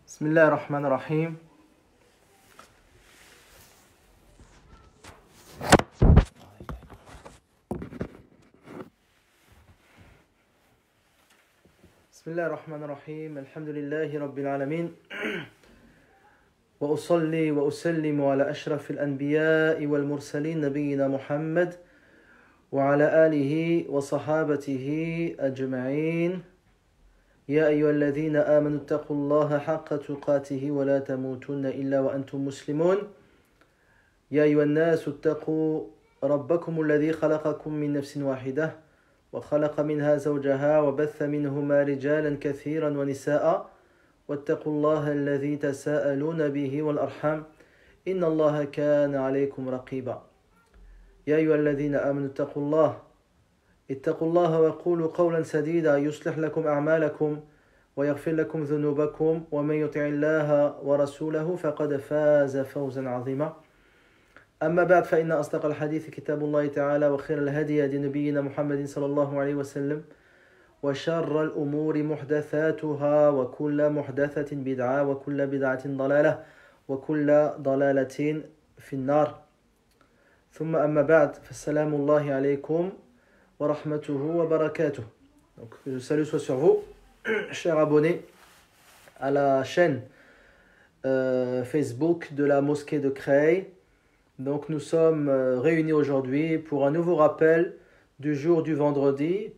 Bismillah ar-Rahman ar-Rahim. Bismillah ar-Rahman ar-Rahim. Alhamdulillahi Rabbil Alamin. Wa usalli wa usallimu ala ashrafil anbiya'i wal mursalin nabiyyina Muhammad wa ala alihi wa sahabatihi ajma'in. يا أيها الذين آمنوا اتقوا الله حق تقاته ولا تموتن إلا وأنتم مسلمون يا أيها الناس اتقوا ربكم الذي خلقكم من نفس واحدة وخلق منها زوجها وبث منهما رجالا كثيرا ونساء واتقوا الله الذي تساءلون به والأرحام إن الله كان عليكم رقيبا يا أيها الذين آمنوا اتقوا الله وقولوا قولا سديدا يصلح لكم أعمالكم ويغفر لكم ذنوبكم ومن يطع الله ورسوله فقد فاز فوزا عظيما أما بعد فإن أصدق الحديث كتاب الله تعالى وخير الهدي هدي نبينا محمد صلى الله عليه وسلم وشر الأمور محدثاتها وكل محدثة بدعة وكل بدعة ضلالة وكل ضلالة في النار ثم أما بعد فالسلام الله عليكم wa rahmatuhu wa barakatuh. Donc, je salue soit sur vous, chers abonnés, à la chaîne Facebook de la mosquée de Creil. Donc, nous sommes réunis aujourd'hui pour un nouveau rappel du jour du vendredi.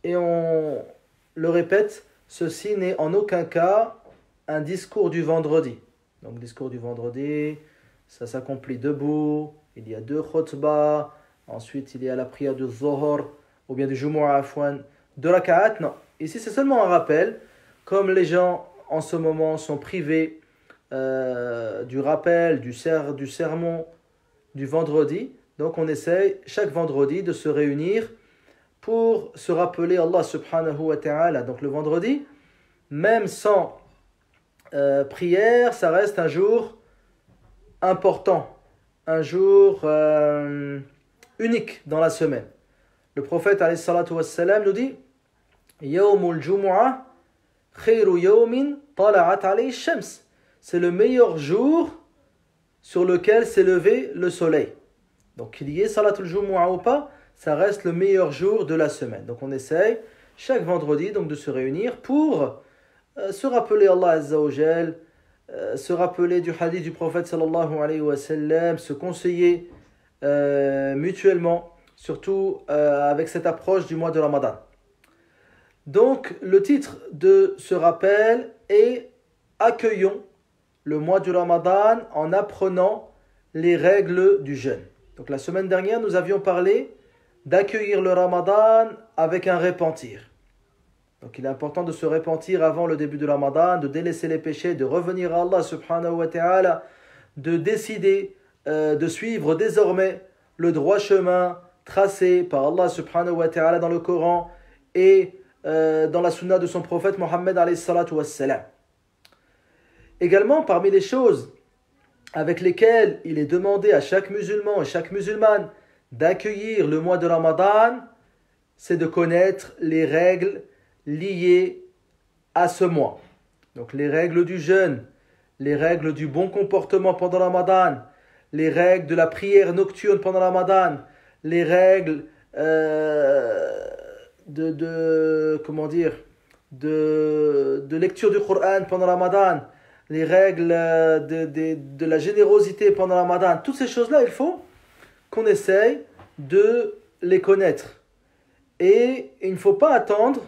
Et on le répète, ceci n'est en aucun cas un discours du vendredi. Donc, discours du vendredi, ça s'accomplit debout, il y a 2 khutbahs, ensuite il y a la prière du Zohor, ou bien du Jumu'ah Afwan, de Raka'at, non. Ici, c'est seulement un rappel. Comme les gens, en ce moment, sont privés du rappel, du sermon du vendredi, donc on essaye chaque vendredi de se réunir pour se rappeler Allah subhanahu wa ta'ala. Donc le vendredi, même sans prière, ça reste un jour important, un jour unique dans la semaine. Le prophète alayhi salatu wassalam nous dit Yawmul Jumu'ah khayru yawmin tala'at alayhi shams. C'est le meilleur jour sur lequel s'est levé le soleil. Donc qu'il y ait salatul Jumu'ah ou pas, ça reste le meilleur jour de la semaine. Donc on essaye chaque vendredi donc de se réunir pour se rappeler Allah Azza wa Jal, se rappeler du hadith du prophète sallallahu alayhi wa sallam, se conseiller mutuellement, surtout avec cette approche du mois de Ramadan. Donc, le titre de ce rappel est « Accueillons le mois du Ramadan en apprenant les règles du jeûne ». Donc, la semaine dernière, nous avions parlé d'accueillir le Ramadan avec un repentir. Donc, il est important de se repentir avant le début du Ramadan, de délaisser les péchés, de revenir à Allah subhanahu wa ta'ala, de décider de suivre désormais le droit chemin tracé par Allah subhanahu wa ta'ala dans le Coran et dans la sunna de son prophète Mohammed alayhi salatu wassalam. Également, parmi les choses avec lesquelles il est demandé à chaque musulman et chaque musulmane d'accueillir le mois de Ramadan, c'est de connaître les règles liées à ce mois. Donc les règles du jeûne, les règles du bon comportement pendant Ramadan, les règles de la prière nocturne pendant Ramadan, les règles de lecture du Coran pendant Ramadan, les règles de la générosité pendant Ramadan, toutes ces choses-là, il faut qu'on essaye de les connaître. Et il ne faut pas attendre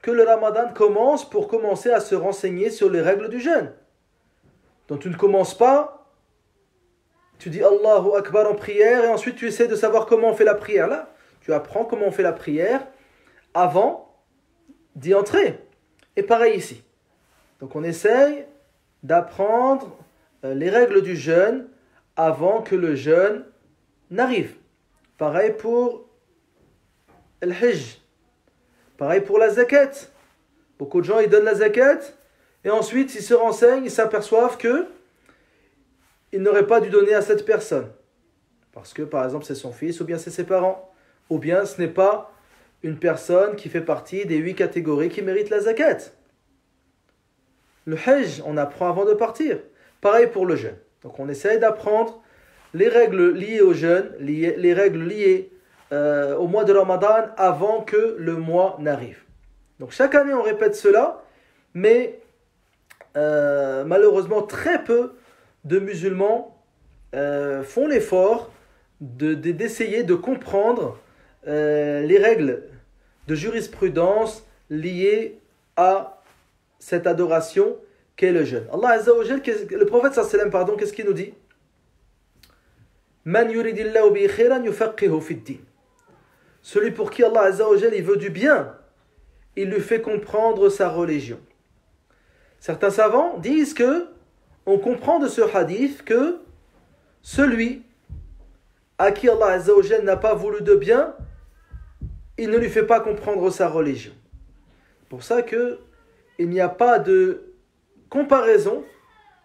que le Ramadan commence pour commencer à se renseigner sur les règles du jeûne. Donc tu ne commences pas, tu dis Allahu Akbar en prière et ensuite tu essaies de savoir comment on fait la prière. Là, tu apprends comment on fait la prière avant d'y entrer. Et pareil ici. Donc on essaye d'apprendre les règles du jeûne avant que le jeûne n'arrive. Pareil pour le Hajj. Pareil pour la zakat. Beaucoup de gens ils donnent la zakat et ensuite ils se renseignent, ils s'aperçoivent que il n'aurait pas dû donner à cette personne. Parce que, par exemple, c'est son fils, ou bien c'est ses parents, ou bien ce n'est pas une personne qui fait partie des 8 catégories qui méritent la zakat. Le hajj, on apprend avant de partir. Pareil pour le jeûne. Donc on essaye d'apprendre les règles liées au jeûne, les règles liées au mois de Ramadan avant que le mois n'arrive. Donc chaque année on répète cela, mais malheureusement très peu de musulmans font l'effort d'essayer de comprendre les règles de jurisprudence liées à cette adoration qu'est le jeûne. Allah Azza wa Jal, le prophète sallallahu alayhi wa sallam, qu'est-ce qu'il nous dit? Man yuridillahu bihi khairan yufaqihu fid din. Celui pour qui Allah Azza wa Jal il veut du bien, il lui fait comprendre sa religion. Certains savants disent que on comprend de ce hadith que celui à qui Allah Azza wa Jal n'a pas voulu de bien, il ne lui fait pas comprendre sa religion. C'est pour ça que il n'y a pas de comparaison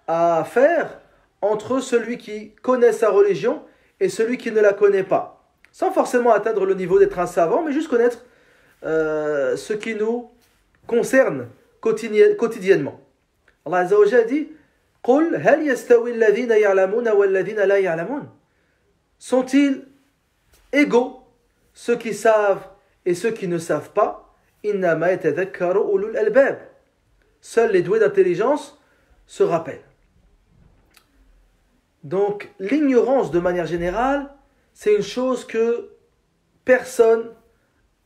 à faire entre celui qui connaît sa religion et celui qui ne la connaît pas. Sans forcément atteindre le niveau d'être un savant, mais juste connaître ce qui nous concerne quotidiennement. Allah Azza wa Jalla dit قُلْ هَلْ يَسْتَوِي الَّذِينَ يَعْلَمُونَ وَالَّذِينَ لَا يَعْلَمُونَ. Sont-ils égaux, ceux qui savent et ceux qui ne savent pas? إِنَّمَا يَتَذَكَّرُ أُولُو الْأَلْبَابِ. Seuls les doués d'intelligence se rappellent. Donc, l'ignorance de manière générale, c'est une chose que personne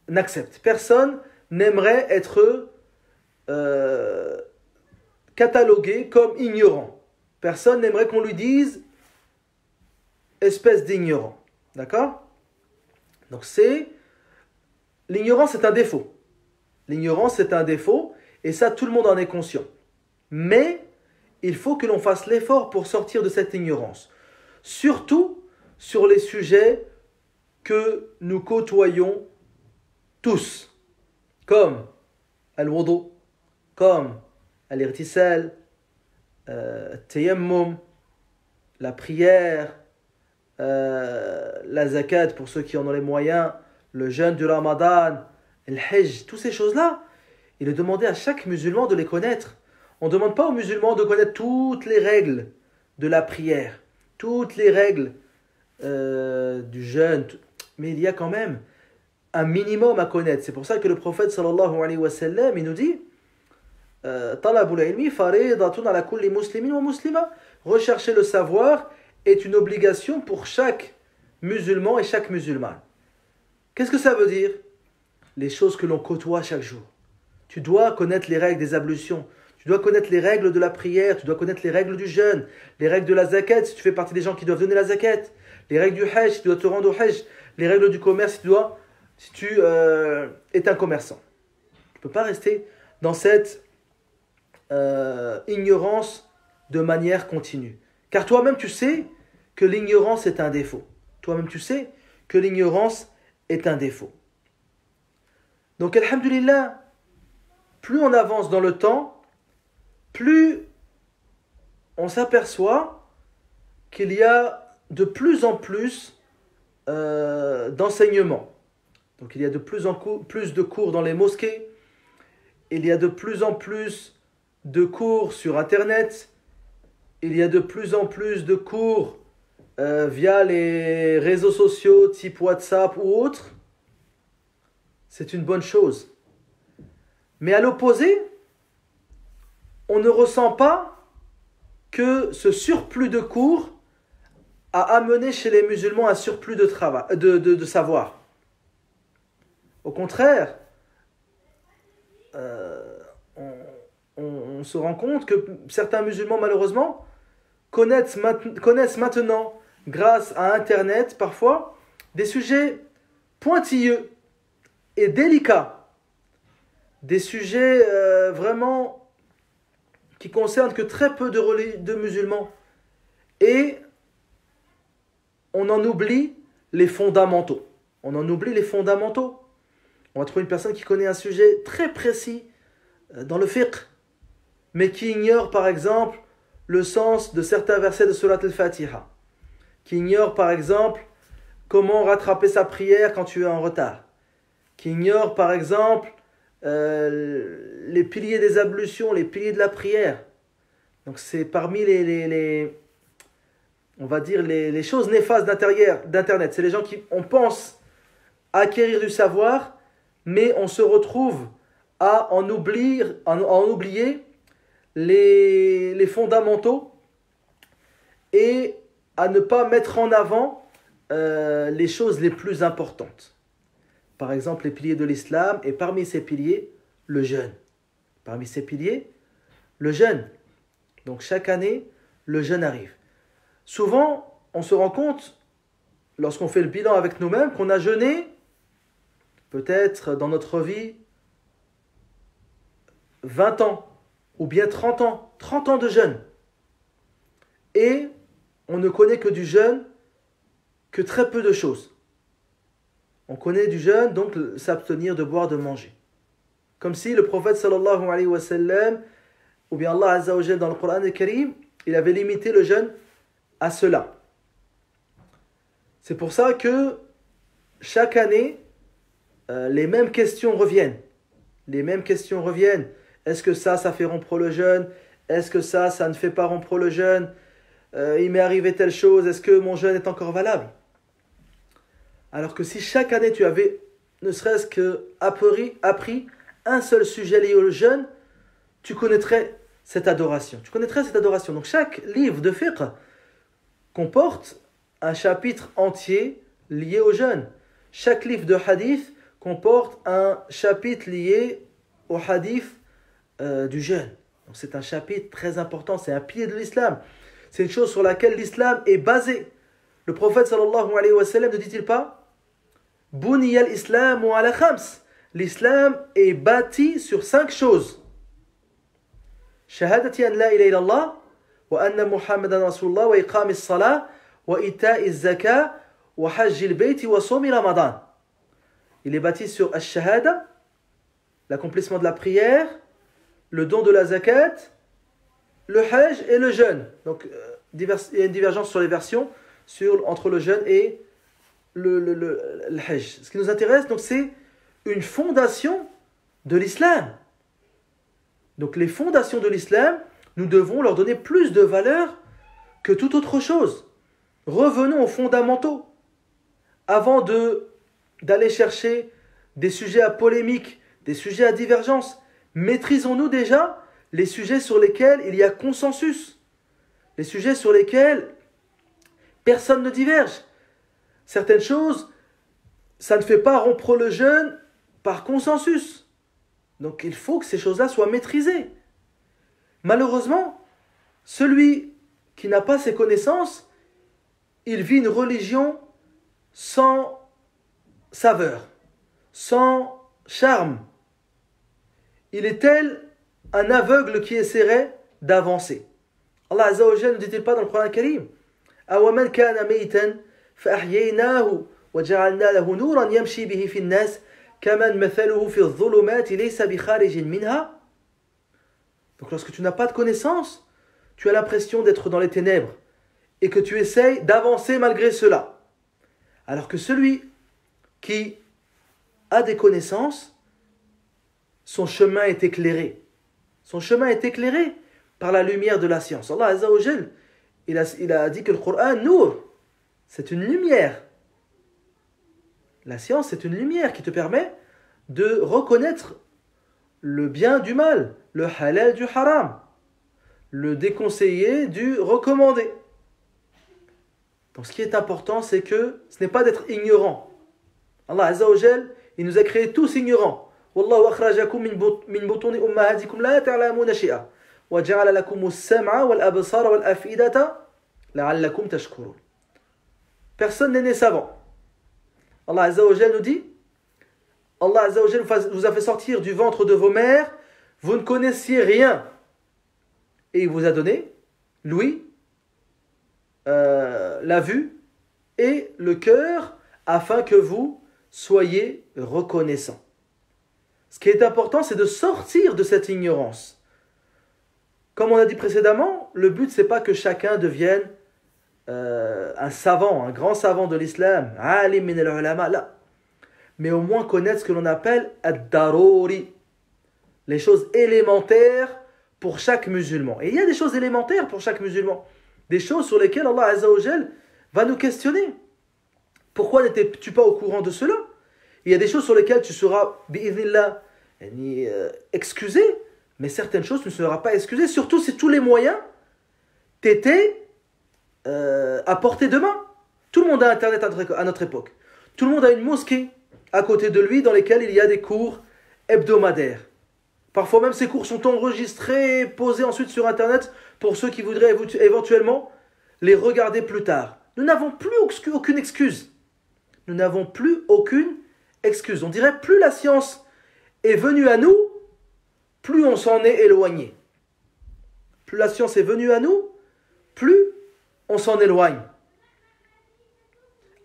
n'accepte. Personne n'aimerait être catalogué comme ignorant. Personne n'aimerait qu'on lui dise espèce d'ignorant. D'accord? Donc, l'ignorance est un défaut. L'ignorance est un défaut. Et ça, tout le monde en est conscient. Mais, il faut que l'on fasse l'effort pour sortir de cette ignorance. Surtout sur les sujets que nous côtoyons tous. Comme al-wudu, comme al-irtisal, tayammum, la prière, la zakat pour ceux qui en ont les moyens, le jeûne du Ramadan, le hajj, toutes ces choses-là. Il est demandé à chaque musulman de les connaître. On ne demande pas aux musulmans de connaître toutes les règles de la prière, toutes les règles du jeûne, mais il y a quand même un minimum à connaître. C'est pour ça que le prophète sallallahu alayhi wa sallam, il nous dit Talabul ilmi faridatun ala kulli muslimin wa muslima. Rechercher le savoir est une obligation pour chaque musulman et chaque musulmane. Qu'est-ce que ça veut dire? Les choses que l'on côtoie chaque jour. Tu dois connaître les règles des ablutions, tu dois connaître les règles de la prière, tu dois connaître les règles du jeûne, les règles de la zakat si tu fais partie des gens qui doivent donner la zakat, les règles du hajj si tu dois te rendre au hajj, les règles du commerce si tu es un commerçant. Tu ne peux pas rester dans cette ignorance de manière continue. Car toi-même tu sais que l'ignorance est un défaut. Toi-même tu sais que l'ignorance est un défaut. Donc alhamdulillah, plus on avance dans le temps, plus on s'aperçoit qu'il y a de plus en plus d'enseignements. Donc il y a de plus en plus de cours dans les mosquées, il y a de plus en plus de cours sur Internet, il y a de plus en plus de cours via les réseaux sociaux type WhatsApp ou autres. C'est une bonne chose. Mais à l'opposé, on ne ressent pas que ce surplus de cours a amené chez les musulmans un surplus de savoir. Au contraire, on se rend compte que certains musulmans, malheureusement, connaissent maintenant, grâce à Internet, parfois, des sujets pointilleux et délicats. Des sujets vraiment qui concernent que très peu de musulmans. Et on en oublie les fondamentaux. On en oublie les fondamentaux. On va trouver une personne qui connaît un sujet très précis dans le fiqh, mais qui ignore par exemple le sens de certains versets de Surat al-Fatiha, qui ignore par exemple comment rattraper sa prière quand tu es en retard, qui ignorent par exemple les piliers des ablutions, les piliers de la prière. Donc c'est parmi on va dire les choses néfastes d'Internet. C'est les gens qui, on pense acquérir du savoir, mais on se retrouve à en oublier les fondamentaux et à ne pas mettre en avant les choses les plus importantes. Par exemple, les piliers de l'islam, et parmi ces piliers, le jeûne. Parmi ces piliers, le jeûne. Donc chaque année, le jeûne arrive. Souvent, on se rend compte, lorsqu'on fait le bilan avec nous-mêmes, qu'on a jeûné, peut-être dans notre vie, 20 ans, ou bien 30 ans de jeûne. Et on ne connaît que du jeûne, que très peu de choses. On connaît du jeûne, donc s'abstenir de boire, de manger. Comme si le prophète sallallahu alayhi wa sallam, ou bien Allah azza wa jalla dans le Coran al-Karim, il avait limité le jeûne à cela. C'est pour ça que chaque année, les mêmes questions reviennent. Les mêmes questions reviennent. Est-ce que ça fait rompre le jeûne? Est-ce que ça ne fait pas rompre le jeûne? Il m'est arrivé telle chose, est-ce que mon jeûne est encore valable? Alors que si chaque année tu avais ne serait-ce que appris un seul sujet lié au jeûne, tu connaîtrais cette adoration. Donc chaque livre de fiqh comporte un chapitre entier lié au jeûne. Chaque livre de hadith comporte un chapitre lié au hadith du jeûne. Donc c'est un chapitre très important, c'est un pilier de l'islam. C'est une chose sur laquelle l'islam est basé. Le prophète sallallahu alayhi wa sallam ne dit-il pas Buniya al-islam wa ala khams. L'islam est bâti sur 5 choses. Shahadati an la ilaha illallah wa anna Muhammadan Rasulullah wa iqam as-salah wa ita'i az-zakah wa hajj al-bayt wa sawm Ramadan. Il est bâti sur ash-shahada, l'accomplissement de la prière, le don de la zakat, le hajj et le jeûne. Donc il y a une divergence sur les versions entre le jeûne et le hajj. Ce qui nous intéresse, donc, c'est une fondation de l'islam. Donc les fondations de l'islam, nous devons leur donner plus de valeur que toute autre chose. Revenons aux fondamentaux. Avant d'aller chercher des sujets à polémique, des sujets à divergence, maîtrisons-nous déjà les sujets sur lesquels il y a consensus, les sujets sur lesquels personne ne diverge. Certaines choses, ça ne fait pas rompre le jeûne par consensus. Donc il faut que ces choses-là soient maîtrisées. Malheureusement, celui qui n'a pas ces connaissances, il vit une religion sans saveur, sans charme. Il est tel un aveugle qui essaierait d'avancer. Allah Azza wa Jalla ne dit-il pas dans le Coran al-Karim Awaman kana maytan فأحييناه وجعلنا له نورا يمشي به في الناس كمن مثله في الظلمات ليس بخارج منها. Donc lorsque tu n'as pas de connaissance, tu as l'impression d'être dans les ténèbres et que tu essayes d'avancer malgré cela. Alors que celui qui a des connaissances, son chemin est éclairé. Son chemin est éclairé par la lumière de la science. Allah Azza wa Jal, il a dit que le Coran, Nour, c'est une lumière. La science, c'est une lumière qui te permet de reconnaître le bien du mal, le halal du haram, le déconseillé du recommandé. Donc ce qui est important, c'est que ce n'est pas d'être ignorant. Allah Azza wa Jal, il nous a créés tous ignorants. Wallahu akhrajakum min butuni ummahatikum la ta'lamuna shay'a wa ja'ala lakum as-sam'a wal absara wal af'idata la'allakum tashkurun. Personne n'est né savant. Allah Azza wa Jal nous dit Allah Azza wa Jal vous a fait sortir du ventre de vos mères, vous ne connaissiez rien. Et il vous a donné l'ouïe, la vue et le cœur afin que vous soyez reconnaissants. Ce qui est important, c'est de sortir de cette ignorance. Comme on a dit précédemment, le but, c'est pas que chacun devienne un savant, un grand savant de l'islam, alim min al-ulama, là. mais au moins connaître ce que l'on appelle ad-daruri, les choses élémentaires pour chaque musulman. Et il y a des choses élémentaires pour chaque musulman, des choses sur lesquelles Allah Azza wa Jal va nous questionner. Pourquoi n'étais-tu pas au courant de cela? Il y a des choses sur lesquelles tu seras, bi'idhnillah, excusé, mais certaines choses tu ne seras pas excusé, surtout si tous les moyens t'étaient à portée de main. Tout le monde a Internet à notre époque. Tout le monde a une mosquée à côté de lui dans lesquelles il y a des cours hebdomadaires. Parfois même ces cours sont enregistrés et posés ensuite sur Internet pour ceux qui voudraient éventuellement les regarder plus tard. Nous n'avons plus aucune excuse. Nous n'avons plus aucune excuse. On dirait plus la science est venue à nous, plus on s'en est éloigné. Plus la science est venue à nous, plus on s'en éloigne.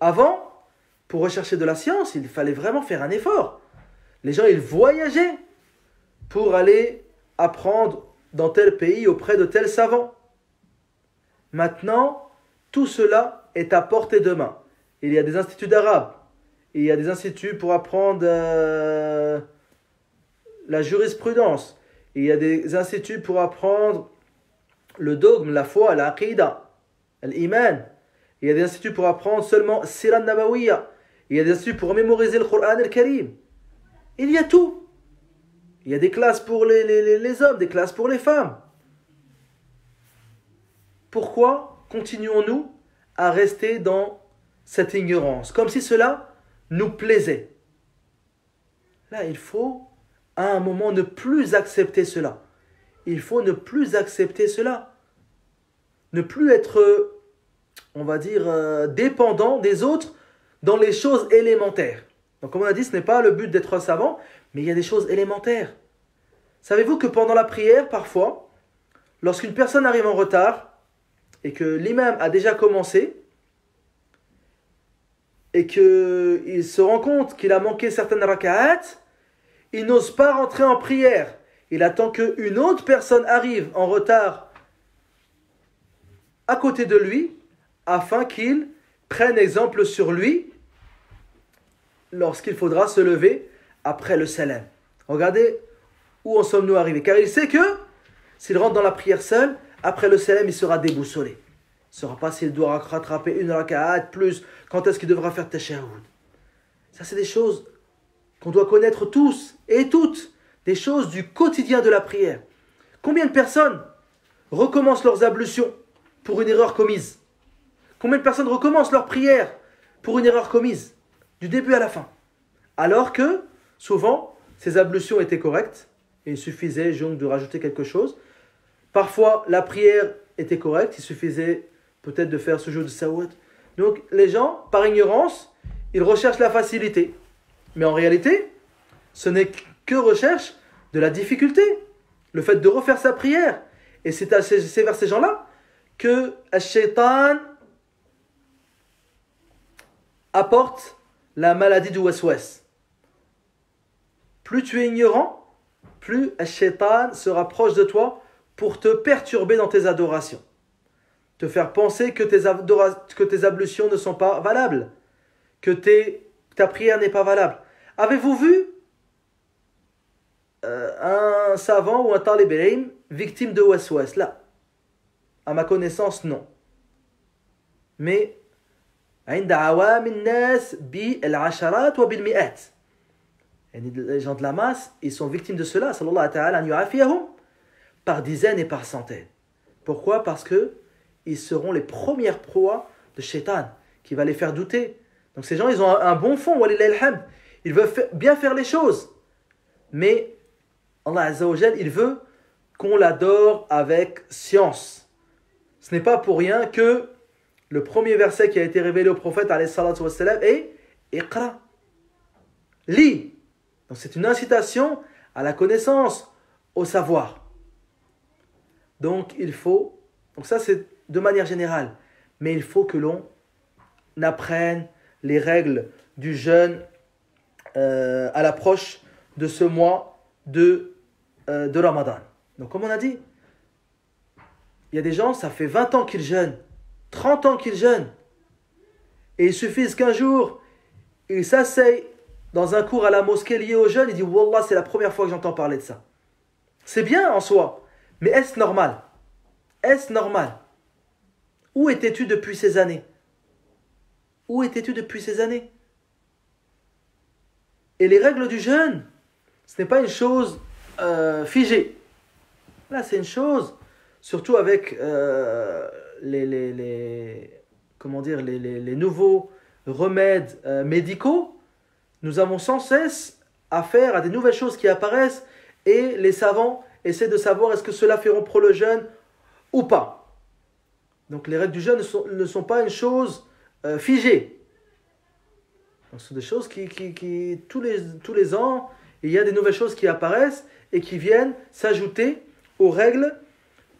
Avant, pour rechercher de la science, il fallait vraiment faire un effort. Les gens, ils voyageaient pour aller apprendre dans tel pays auprès de tel savant. Maintenant, tout cela est à portée de main. Il y a des instituts d'arabe, il y a des instituts pour apprendre la jurisprudence, il y a des instituts pour apprendre le dogme, la foi, l'aqida, l'iman. Il y a des instituts pour apprendre seulement Sira Nabawiya. Il y a des instituts pour mémoriser le Coran al-Karim. Il y a tout. Il y a des classes pour les hommes, des classes pour les femmes. Pourquoi continuons-nous à rester dans cette ignorance, comme si cela nous plaisait? Là, il faut à un moment ne plus accepter cela. Il faut ne plus accepter cela. Ne plus être, on va dire, dépendant des autres dans les choses élémentaires. Donc comme on a dit, ce n'est pas le but d'être savant, mais il y a des choses élémentaires. Savez-vous que pendant la prière, parfois, lorsqu'une personne arrive en retard et que l'imam a déjà commencé et qu'il se rend compte qu'il a manqué certaines raka'at, il n'ose pas rentrer en prière. Il attend qu'une autre personne arrive en retard à côté de lui afin qu'il prenne exemple sur lui lorsqu'il faudra se lever après le salam. Regardez où en sommes-nous arrivés. Car il sait que s'il rentre dans la prière seul, après le salam, il sera déboussolé. Il ne saura pas s'il doit rattraper une raka'at plus, quand est-ce qu'il devra faire tashahhud. Ça, c'est des choses qu'on doit connaître tous et toutes, des choses du quotidien de la prière. Combien de personnes recommencent leurs ablutions pour une erreur commise? Combien de personnes recommencent leur prière pour une erreur commise, du début à la fin? Alors que, souvent, ces ablutions étaient correctes, et il suffisait donc de rajouter quelque chose. Parfois, la prière était correcte, il suffisait peut-être de faire ce jeu de sawat. Donc, les gens, par ignorance, ils recherchent la facilité. Mais en réalité, ce n'est que recherche de la difficulté, le fait de refaire sa prière. Et c'est vers ces gens-là que Ash-Shaytan apporte la maladie du waswas. Plus tu es ignorant, plus Ash-Shaytan se rapproche de toi pour te perturber dans tes adorations. Te faire penser que tes ablutions ne sont pas valables, que ta prière n'est pas valable. Avez-vous vu un savant ou un talib ilm victime de waswas? Là, à ma connaissance, non. Mais عند عوام الناس بالعشرات وبالمئات. Les gens de la masse, ils sont victimes de cela, sallallahu ta'ala an yu'afiyahum, par dizaines et par centaines. Pourquoi? Parce que ils seront les premières proies de Shaitan, qui va les faire douter. Donc ces gens, ils ont un bon fond, walillahi alhamd. Ils veulent bien faire les choses. Mais Allah Azza wa Jal, il veut qu'on l'adore avec science. Ce n'est pas pour rien que le premier verset qui a été révélé au prophète alayhi salatu wa salam est Iqra. Lis. Donc c'est une incitation à la connaissance, au savoir. Donc ça c'est de manière générale, mais il faut que l'on apprenne les règles du jeûne à l'approche de ce mois de Ramadan. Donc comme on a dit, il y a des gens, ça fait 20 ans qu'ils jeûnent, 30 ans qu'ils jeûnent, et il suffit qu'un jour, ils s'asseyent dans un cours à la mosquée lié aux jeunes, il dit Wallah, c'est la première fois que j'entends parler de ça. C'est bien en soi, mais est-ce normal? Est-ce normal? Où étais-tu depuis ces années? Où étais-tu depuis ces années? Et les règles du jeûne, ce n'est pas une chose figée. Là, c'est une chose, surtout avec les nouveaux remèdes médicaux, nous avons sans cesse affaire à des nouvelles choses qui apparaissent et les savants essaient de savoir est-ce que cela fait rompre le jeûne ou pas. Donc les règles du jeûne ne sont pas une chose figée. Donc, ce sont des choses qui tous les ans, il y a des nouvelles choses qui apparaissent et qui viennent s'ajouter aux règles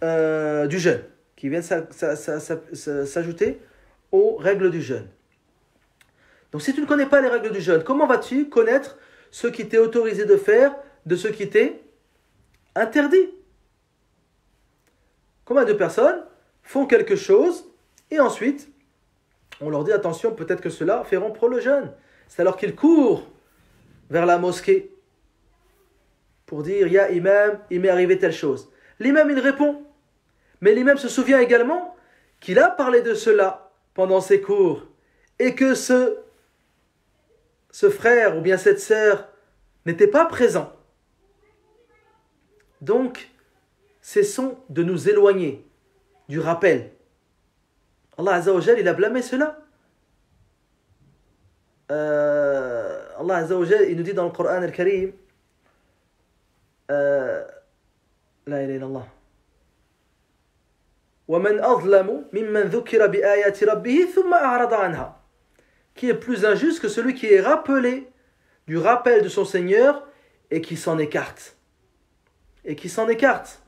du jeûne, qui viennent s'ajouter aux règles du jeûne. Donc si tu ne connais pas les règles du jeûne, comment vas-tu connaître ce qui t'est autorisé de faire de ce qui t'est interdit? Combien de personnes font quelque chose et ensuite on leur dit attention, peut-être que cela fait rompre le jeûne. C'est alors qu'ils courent vers la mosquée pour dire ya imam, il m'est arrivé telle chose. L'imam il répond, mais l'imam se souvient également qu'il a parlé de cela pendant ses cours et que ce frère ou bien cette sœur n'était pas présent. Donc, cessons de nous éloigner du rappel. Allah Azza wa Jal, il a blâmé cela. Allah Azza wa Jal, il nous dit dans le Coran al-Karim, La ilaha illallah. وَمَنْ أَظْلَمُ مِمَّنْ ذُكِرَ بِآيَاتِ رَبِّهِ ثُمَّ أَعْرَضَ عَنْهَا. Qui est plus injuste que celui qui est rappelé du rappel de son Seigneur et qui s'en écarte. Et qui s'en écarte.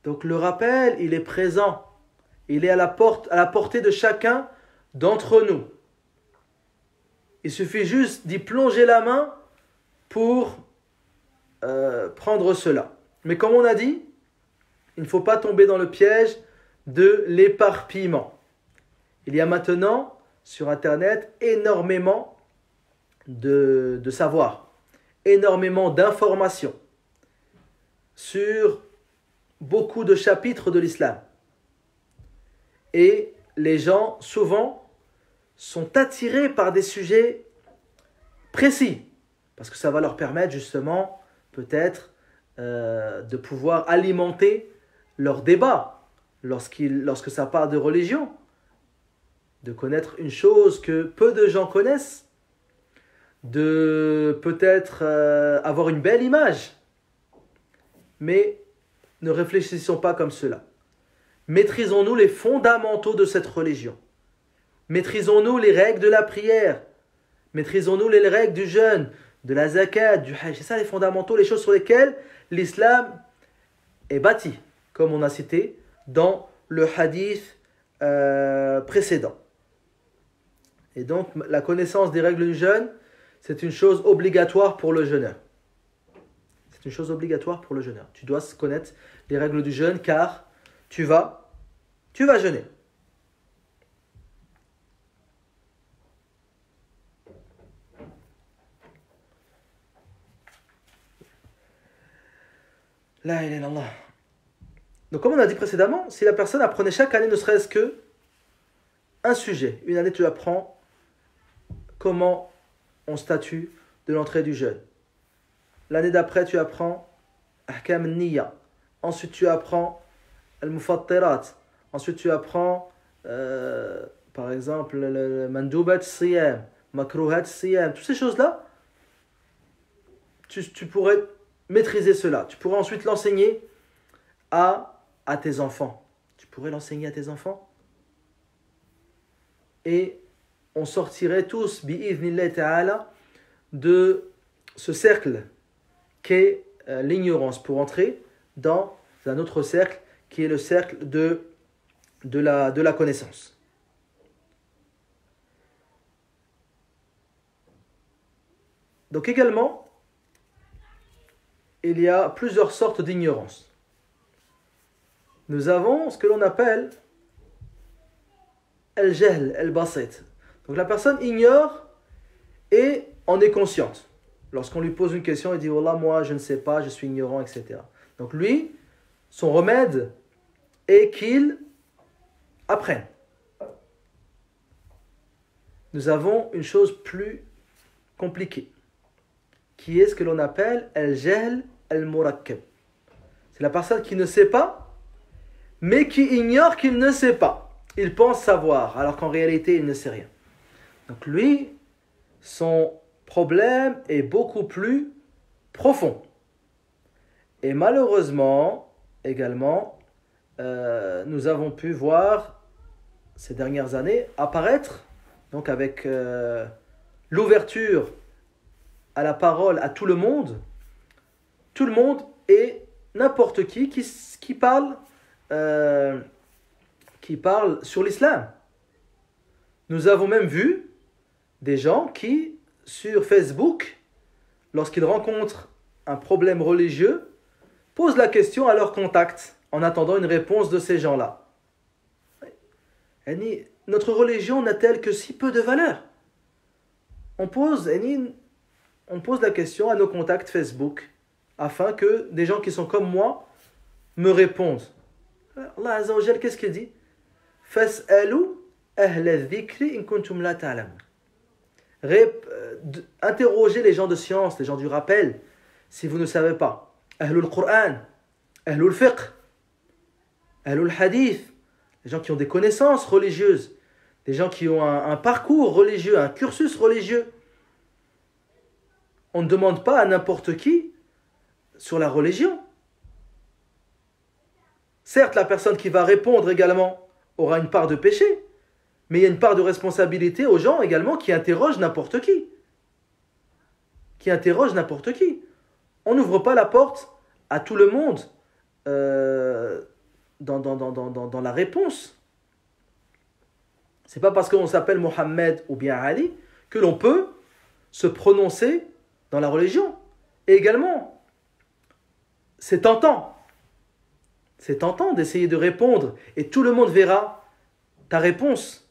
Donc le rappel, il est présent. Il est à la portée de chacun d'entre nous. Il suffit juste d'y plonger la main pour prendre cela. Mais comme on a dit, il ne faut pas tomber dans le piège de l'éparpillement. Il y a maintenant sur Internet énormément de savoir, énormément d'informations sur beaucoup de chapitres de l'islam. Et les gens, souvent, sont attirés par des sujets précis, parce que ça va leur permettre justement, peut-être, de pouvoir alimenter leur débat lorsque ça parle de religion, de connaître une chose que peu de gens connaissent, de peut-être avoir une belle image, mais ne réfléchissons pas comme cela. Maîtrisons-nous les fondamentaux de cette religion. Maîtrisons-nous les règles de la prière. Maîtrisons-nous les règles du jeûne, de la zakat, du hajj. C'est ça les fondamentaux, les choses sur lesquelles l'islam est bâti, comme on a cité dans le hadith précédent. Et donc, la connaissance des règles du jeûne, c'est une chose obligatoire pour le jeûneur. C'est une chose obligatoire pour le jeûneur. Tu dois connaître les règles du jeûne car tu vas jeûner. La ilaha illallah. Donc comme on a dit précédemment, si la personne apprenait chaque année ne serait-ce que un sujet, une année tu apprends comment on statue de l'entrée du jeûne. L'année d'après tu apprends ahkam niyya. Ensuite tu apprends al-mufattirat. Ensuite tu apprends par exemple le mandoubat siyam, makruhat siyam. Toutes ces choses-là, tu pourrais maîtriser cela. Tu pourrais ensuite l'enseigner à tes enfants. Tu pourrais l'enseigner à tes enfants. Et on sortirait tous, bi'idhnillah ta'ala, de ce cercle qu'est l'ignorance pour entrer dans un autre cercle qui est le cercle de la connaissance. Donc également, il y a plusieurs sortes d'ignorance. Nous avons ce que l'on appelle al-jahl, al-basit. Donc la personne ignore et en est consciente. Lorsqu'on lui pose une question, il dit « Wallah, moi je ne sais pas, je suis ignorant, etc. » Donc lui, son remède est qu'il apprenne. Nous avons une chose plus compliquée, qui est ce que l'on appelle al-jahl al-murakkab. C'est la personne qui ne sait pas, mais qui ignore qu'il ne sait pas. Il pense savoir, alors qu'en réalité, il ne sait rien. Donc lui, son problème est beaucoup plus profond. Et malheureusement, également, nous avons pu voir ces dernières années apparaître, donc avec l'ouverture à la parole à tout le monde et n'importe qui parle sur l'islam. Nous avons même vu des gens qui, sur Facebook, lorsqu'ils rencontrent un problème religieux, posent la question à leur contact en attendant une réponse de ces gens-là. Notre religion n'a-t-elle que si peu de valeur? On pose la question à nos contacts Facebook afin que des gens qui sont comme moi me répondent. Allah Azza wa Jal, qu'est-ce qu'il dit? Fas'alu ahla dhikri in kuntum la ta'lamun. Interrogez les gens de science, les gens du rappel, si vous ne savez pas. Ahlul Qur'an, Ahlul Fiqh, Ahlul Hadith, les gens qui ont des connaissances religieuses, des gens qui ont un parcours religieux, un cursus religieux. On ne demande pas à n'importe qui sur la religion. Certes, la personne qui va répondre également aura une part de péché, mais il y a une part de responsabilité aux gens également qui interrogent n'importe qui. On n'ouvre pas la porte à tout le monde dans la réponse. C'est pas parce qu'on s'appelle Mohammed ou bien Ali que l'on peut se prononcer dans la religion. Et également, c'est tentant d'essayer de répondre et tout le monde verra ta réponse.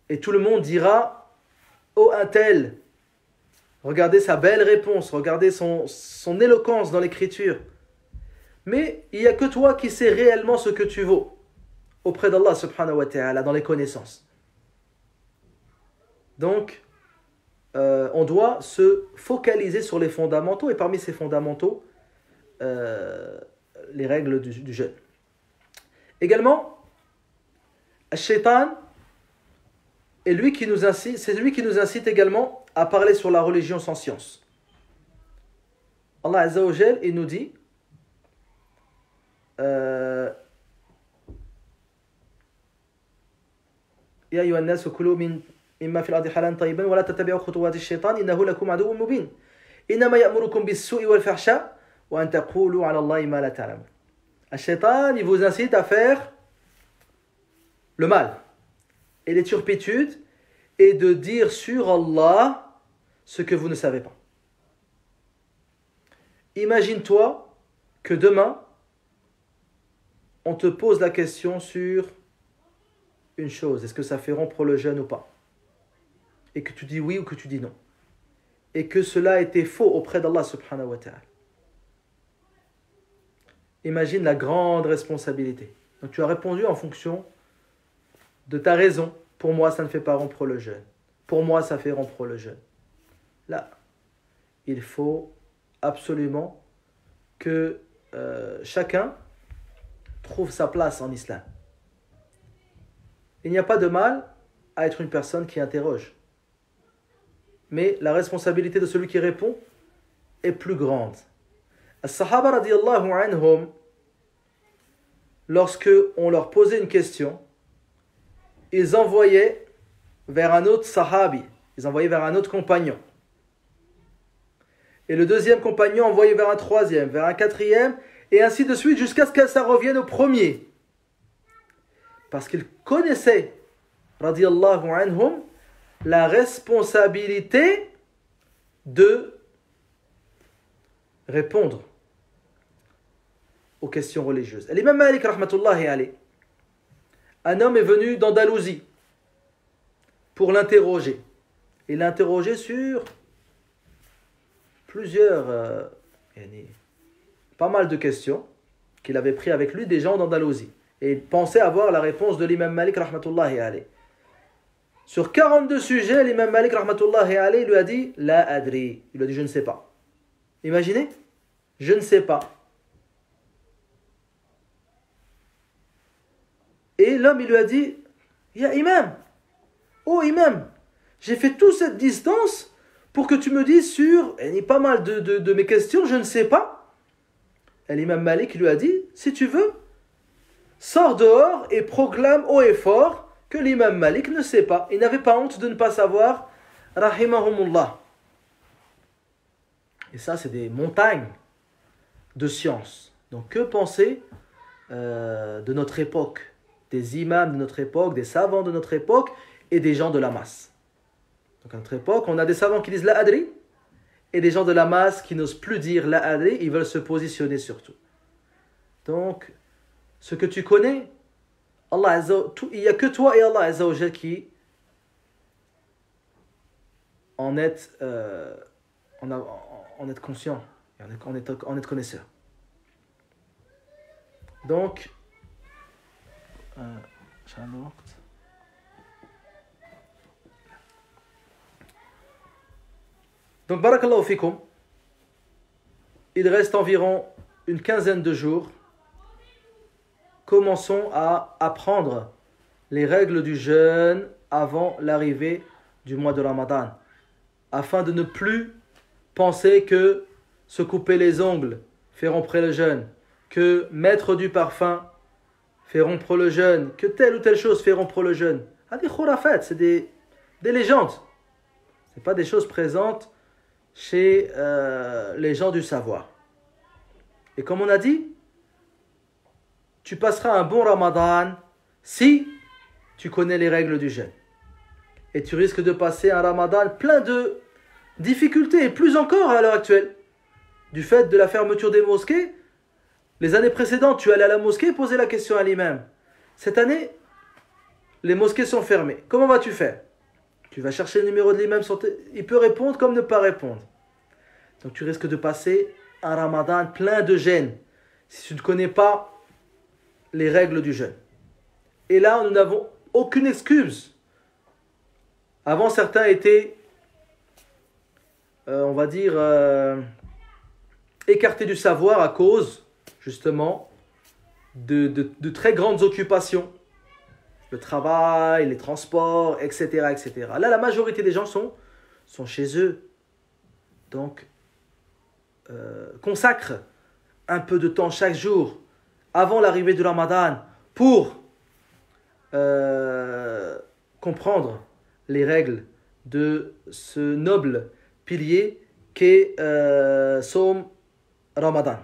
Et tout le monde dira « Oh, un tel !» Regardez sa belle réponse, regardez son éloquence dans l'écriture. Mais il n'y a que toi qui sais réellement ce que tu vaux auprès d'Allah subhanahu wa ta'ala dans les connaissances. Donc, on doit se focaliser sur les fondamentaux et parmi ces fondamentaux, les règles du jeûne. Également, Shaitan c'est lui qui nous incite également à parler sur la religion sans science. Allah Azza wa Jal, il nous dit Ya ayyuhan nas kulu mimma fil ardi halalan tayyiban wa la tattabi'u khutuwati ash-shaytan innahu lakum aduwwun mubin. Innama ya'murukum bis-su'i wal fahsha wa an taqulu 'ala Allahi ma la ta'lamun. Ash-shaytan, il vous incite à faire le mal et les turpitudes et de dire sur Allah ce que vous ne savez pas. Imagine-toi que demain, on te pose la question sur une chose, est-ce que ça fait rompre le jeûne ou pas? Et que tu dis oui ou que tu dis non. Et que cela était faux auprès d'Allah subhanahu wa ta'ala. Imagine la grande responsabilité. Donc tu as répondu en fonction de ta raison. Pour moi, ça ne fait pas rompre le jeûne. Pour moi, ça fait rompre le jeûne. Là, il faut absolument que chacun trouve sa place en islam. Il n'y a pas de mal à être une personne qui interroge. Mais la responsabilité de celui qui répond est plus grande. As-Sahaba radiyallahu anhum, lorsque on leur posait une question, ils envoyaient vers un autre sahabi, ils envoyaient vers un autre compagnon. Et le deuxième compagnon envoyait vers un troisième, vers un quatrième, et ainsi de suite, jusqu'à ce que ça revienne au premier. Parce qu'ils connaissaient, radiyallahu anhum, la responsabilité de répondre aux questions religieuses. L'imam Malik, rahmatullahi alayh, un homme est venu d'Andalousie. pour l'interroger. Il l'a interrogé sur plusieurs, pas mal de questions qu'il avait pris avec lui des gens d'Andalousie. Et il pensait avoir la réponse de l'imam Malik rahmatullahi alayh. Sur 42 sujets, l'imam Malik rahmatullahi alayh lui a dit La adri. Il lui a dit je ne sais pas. Imaginez, je ne sais pas. Et l'homme il lui a dit Ya imam, oh imam, j'ai fait toute cette distance pour que tu me dises sur pas mal de mes questions, je ne sais pas. Et l'imam Malik lui a dit si tu veux, sors dehors et proclame haut et fort que l'imam Malik ne sait pas. Il n'avait pas honte de ne pas savoir, rahimahumullah. Et ça, c'est des montagnes de science. Donc, que penser de notre époque, des imams de notre époque, des savants de notre époque et des gens de la masse. Donc, à notre époque, on a des savants qui disent la adri et des gens de la masse qui n'osent plus dire la adri, ils veulent se positionner surtout. Donc, ce que tu connais, il n'y a que toi et Allah Azza wa Jal qui en êtes conscient, en êtes connaisseur. Donc, barakallahu fikum, il reste environ une quinzaine de jours. Commençons à apprendre les règles du jeûne avant l'arrivée du mois de Ramadan, afin de ne plus penser que se couper les ongles fait rompre le jeûne, que mettre du parfum fait rompre le jeûne, que telle ou telle chose fait rompre le jeûne. Des khurafat, c'est des légendes. Ce n'est pas des choses présentes chez les gens du savoir. Et comme on a dit, tu passeras un bon Ramadan si tu connais les règles du jeûne. Et tu risques de passer un Ramadan plein de difficultés, et plus encore à l'heure actuelle. Du fait de la fermeture des mosquées, les années précédentes, tu allais à la mosquée et posais la question à l'imam. Cette année, les mosquées sont fermées. Comment vas-tu faire? Tu vas chercher le numéro de l'imam, il peut répondre comme ne pas répondre. Donc tu risques de passer un Ramadan plein de gêne si tu ne connais pas les règles du jeûne. Et là, nous n'avons aucune excuse. Avant, certains étaient, on va dire, écartés du savoir à cause, justement, de très grandes occupations. Le travail, les transports, etc., etc. Là, la majorité des gens sont chez eux. Donc, consacre un peu de temps chaque jour avant l'arrivée du Ramadan pour comprendre les règles de ce noble pilier qu'est Soum Ramadan.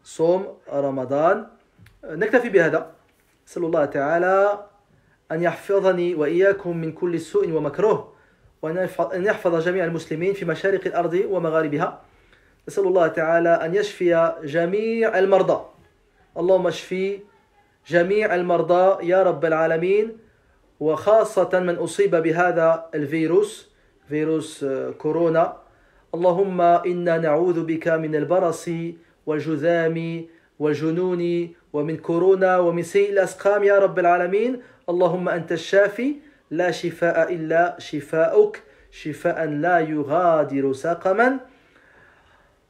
Soum Ramadan. نكتفي بهذا. نسأل الله تعالى أن يحفظني وإياكم من كل سوء ومكروه وأن يحفظ جميع المسلمين في مشارق الأرض ومغاربها. نسأل الله تعالى أن يشفي جميع المرضى. اللهم اشفي جميع المرضى يا رب العالمين، وخاصة من أصيب بهذا الفيروس، فيروس كورونا. اللهم إنا نعوذ بك من البرص والجذام والجنون ومن كورونا ومن سيء الأسقام يا رب العالمين. اللهم أنت الشافي لا شفاء إلا شفاؤك، شفاء لا يغادر سقما.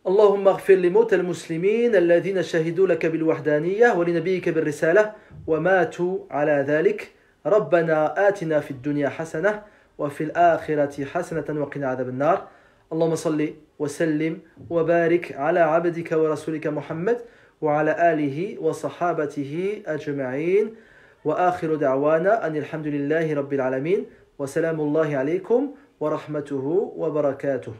اللهم اغفر لموتى المسلمين الذين شهدوا لك بالوحدانية ولنبيك بالرسالة وماتوا على ذلك. ربنا آتنا في الدنيا حسنة وفي الآخرة حسنة وقنا عذاب النار. اللهم صل وسلم وبارك على عبدك ورسولك محمد وعلى آله وصحابته أجمعين. وآخر دعوانا أن الحمد لله رب العالمين وسلام الله عليكم ورحمته وبركاته.